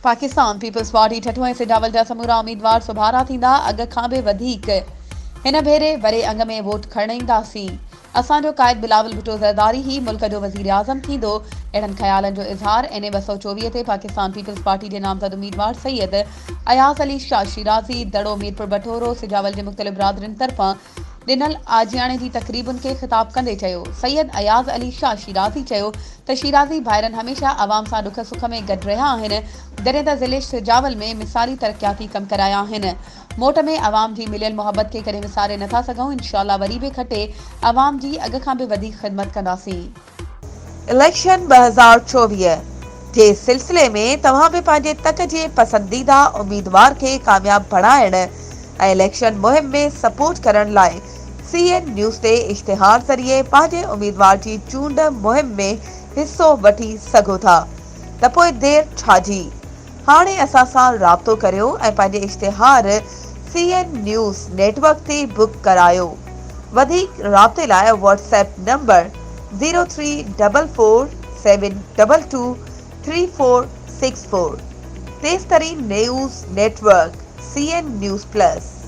Pakistan peoples party ठठो ऐं सिजावल जा समूरा उम्मीदवार सुभारा थींदा। अॻ खां बि वधीक हिन भेरे वरे अंग में वोट खणींदासीं। असांजो क़ाइद बिलावल भुट्टो ज़रदारी ही मुल्क जो वज़ीर आज़म थींदो। अहिड़नि ख़्यालनि जो इज़हार NA 224 ते पाकिस्तान पीपल्स पार्टी जे नामज़द उम्मीदवार सैयद अयाज़ अली शाह शिराज़ी दड़ो मीरपुर बटोरो सिजावल जे मुख़्तलिफ़ बिरादरियुनि तरफ़ां ॾिनल आजियाणे जी तक़रीबुनि खे ख़िताब कंदे चयो। सैयद अयाज़ अली शाह शिराज़ी चयो त शिराज़ी भाइरनि हमेशह आवाम सां दुख सुख में गॾु रहिया आहिनि, जॾहिं त ज़िले सिजावल में मिसाली तरक़ियाती कम कराया आहिनि। मोट में आवाम जी मिलियल मोहबत खे कॾहिं विसारे नथा सघूं। इंशाअल्लाह वरी बि खटे आवाम जी अॻ खां बि वधीक ख़िदमत कंदासीं। इलेक्शन 2024 जे सिलसिले में तव्हां बि पंहिंजे तक जे पसंदीदा उम्मीदवार खे कामयाब बणाइण ऐं इलेक्शन मुहिम में सपोर्ट करण लाइ CN न्यूज़ ते इश्तिहार ज़रिए पंहिंजे उम्मीदवार जी चूंड मुहिम में हिस्सो वठी सघो था, त पोइ देर छाजी। हाणे असां सां राब्तो करियो ऐं पंहिंजे इश्तिहार CN न्यूज़ नेटवर्क ते बुक करायो। वधीक राब्ते लाइ WhatsApp नंबर 03447223464। तेज़ तरीन news network CN news plus.